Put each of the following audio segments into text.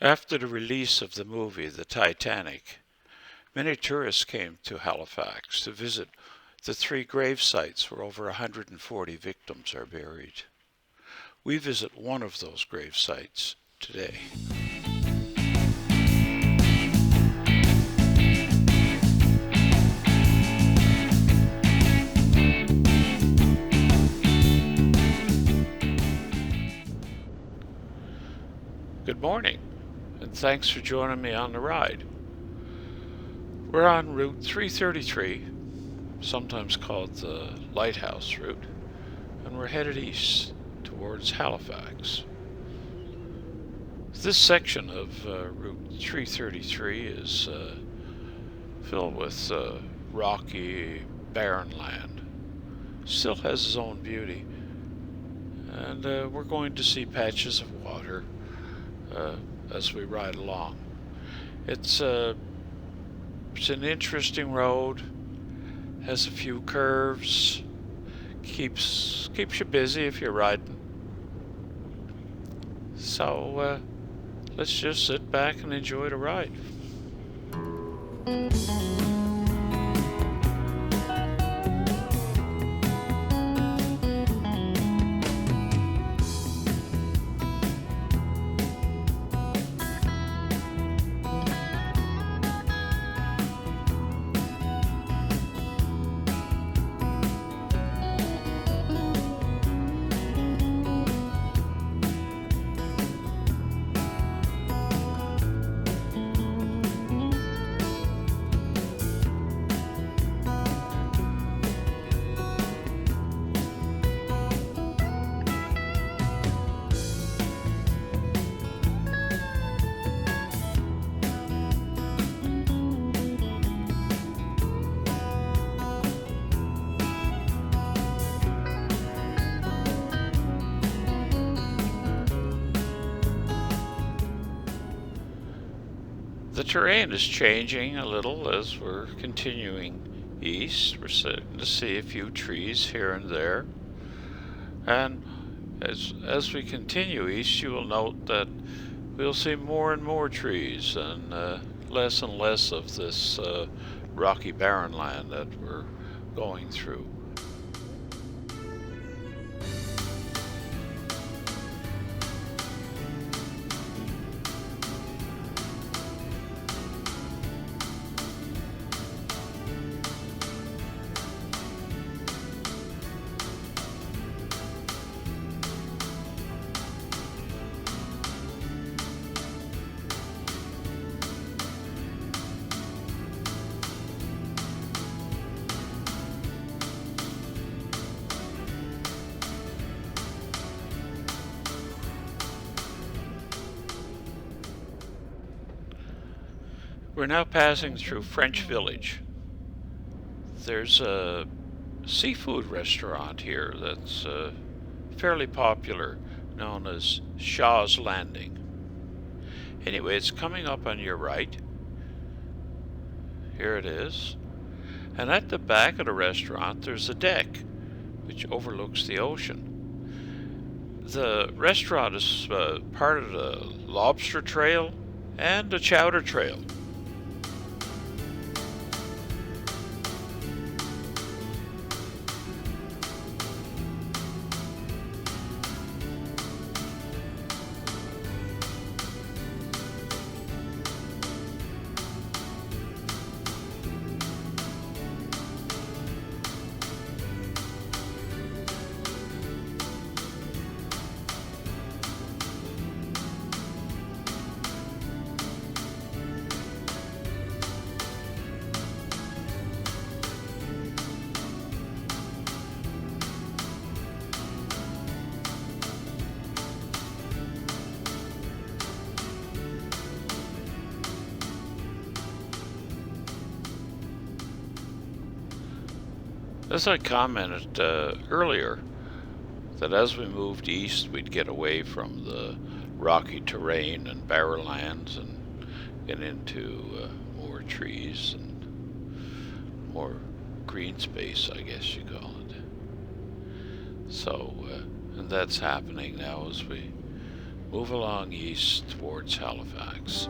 After the release of the movie The Titanic, many tourists came to Halifax to visit the three grave sites where over 140 victims are buried. We visit one of those grave sites today. Good morning, and thanks for joining me on the ride. We're on Route 333, sometimes called the Lighthouse Route, and we're headed east towards Halifax. This section of Route 333 is filled with rocky, barren land. Still has its own beauty, and we're going to see patches of water as we ride along. It's an interesting road, has a few curves, keeps you busy if you're riding. So let's just sit back and enjoy the ride. The terrain is changing a little as we're continuing east. We're starting to see a few trees here and there. And as we continue east, you will note that we'll see more and more trees and less of this rocky barren land that we're going through. We're now passing through French Village. There's a seafood restaurant here that's fairly popular, known as Shaw's Landing. Anyway, it's coming up on your right. Here it is. And at the back of the restaurant, there's a deck which overlooks the ocean. The restaurant is part of the lobster trail and the chowder trail. As I commented earlier, that as we moved east, we'd get away from the rocky terrain and barren lands and get into more trees and more green space, I guess you call it. So, and that's happening now as we move along east towards Halifax.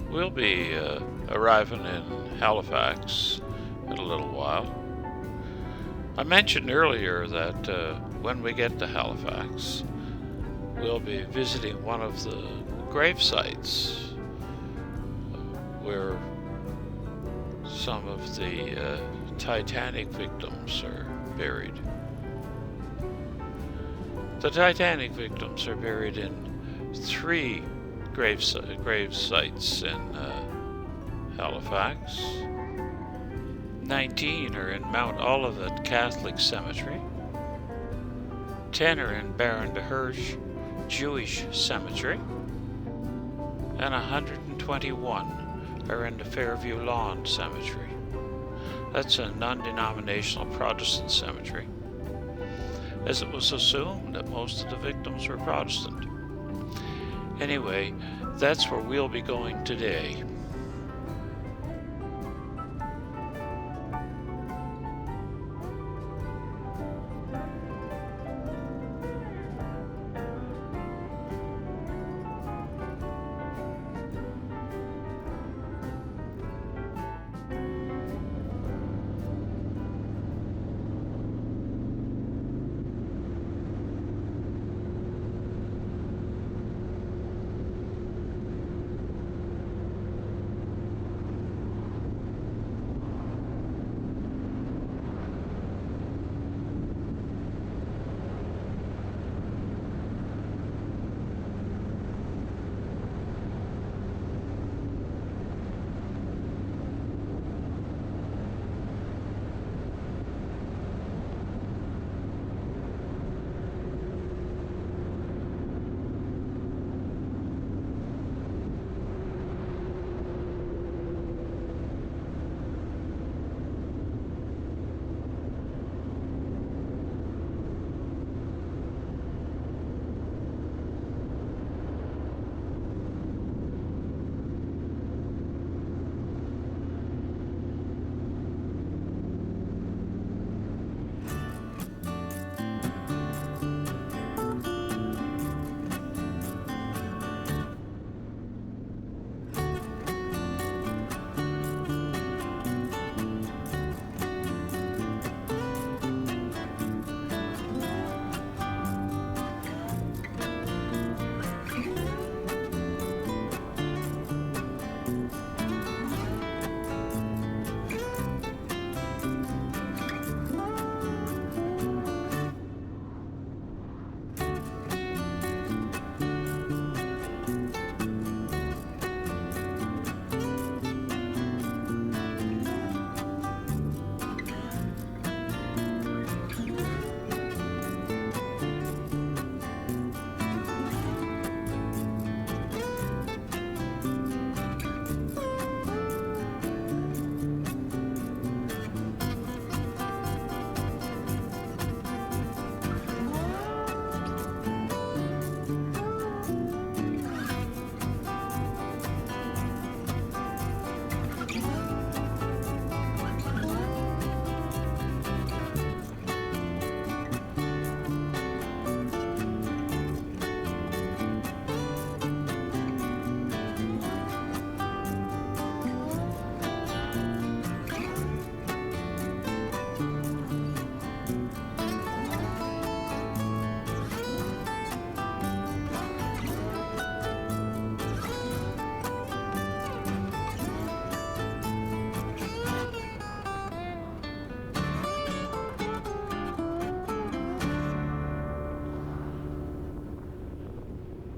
We'll be arriving in Halifax in a little while. I mentioned earlier that when we get to Halifax, we'll be visiting one of the grave sites where some of the Titanic victims are buried. The Titanic victims are buried in 3 grave sites in Halifax. 19 are in Mount Olivet Catholic Cemetery. 10 are in Baron de Hirsch Jewish Cemetery. And 121 are in the Fairview Lawn Cemetery. That's a non-denominational Protestant cemetery, as it was assumed that most of the victims were Protestant. Anyway, that's where we'll be going today.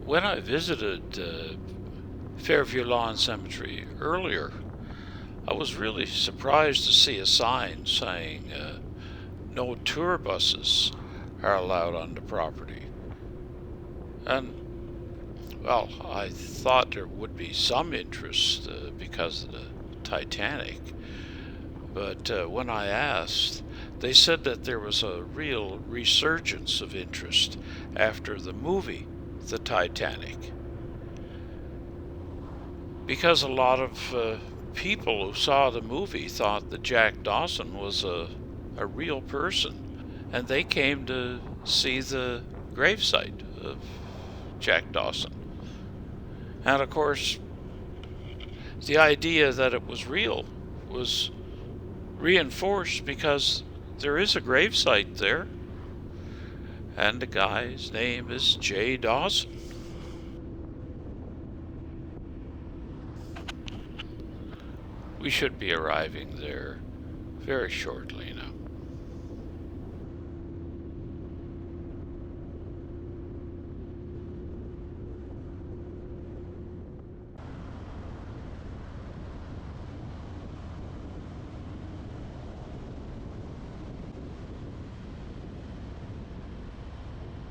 When I visited Fairview Cemetery earlier, I was really surprised to see a sign saying no tour buses are allowed on the property. And, well, I thought there would be some interest because of the Titanic, but when I asked, they said that there was a real resurgence of interest after the movie, The Titanic, because a lot of people who saw the movie thought that Jack Dawson was a real person, and they came to see the gravesite of Jack Dawson. And of course, the idea that it was real was reinforced because there is a gravesite there, and the guy's name is J. Dawson. We should be arriving there very shortly now.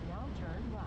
Now turn right.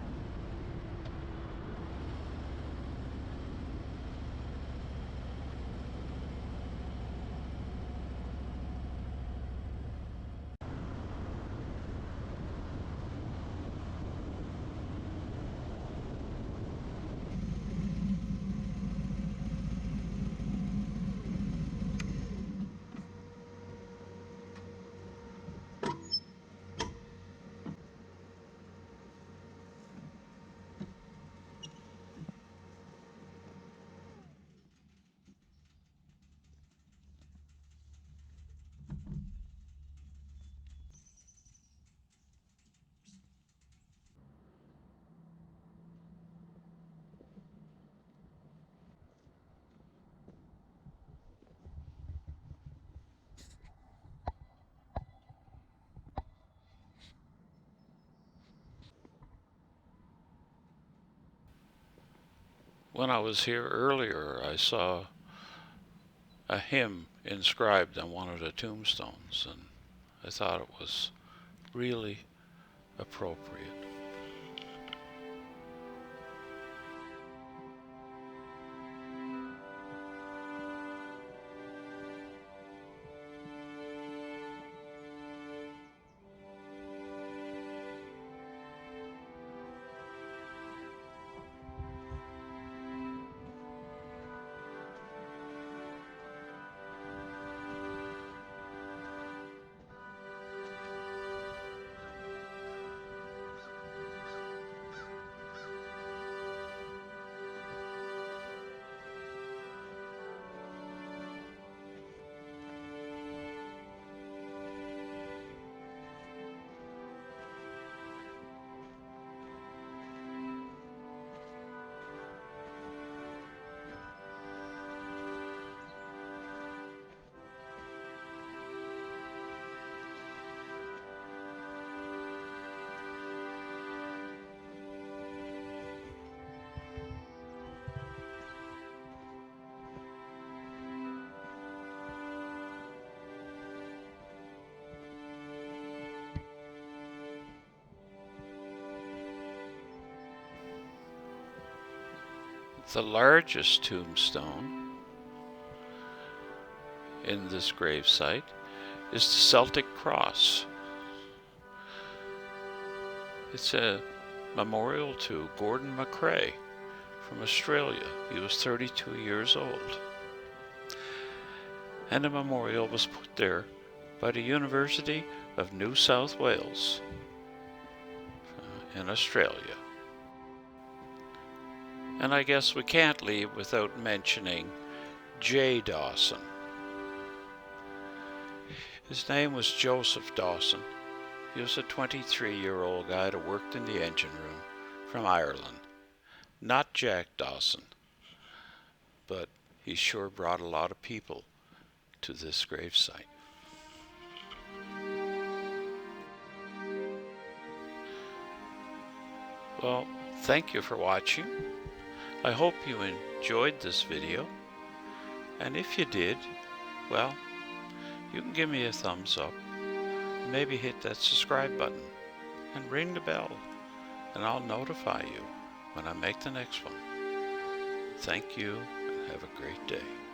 When I was here earlier, I saw a hymn inscribed on one of the tombstones, and I thought it was really appropriate. The largest tombstone in this gravesite is the Celtic Cross. It's a memorial to Gordon MacRae from Australia. He was 32 years old. And a memorial was put there by the University of New South Wales in Australia. And I guess we can't leave without mentioning J. Dawson. His name was Joseph Dawson. He was a 23-year-old guy that worked in the engine room from Ireland. Not Jack Dawson, but he sure brought a lot of people to this gravesite. Well, Thank you for watching. I hope you enjoyed this video, and if you did, well, you can give me a thumbs up, maybe hit that subscribe button, and ring the bell, and I'll notify you when I make the next one. Thank you, and have a great day.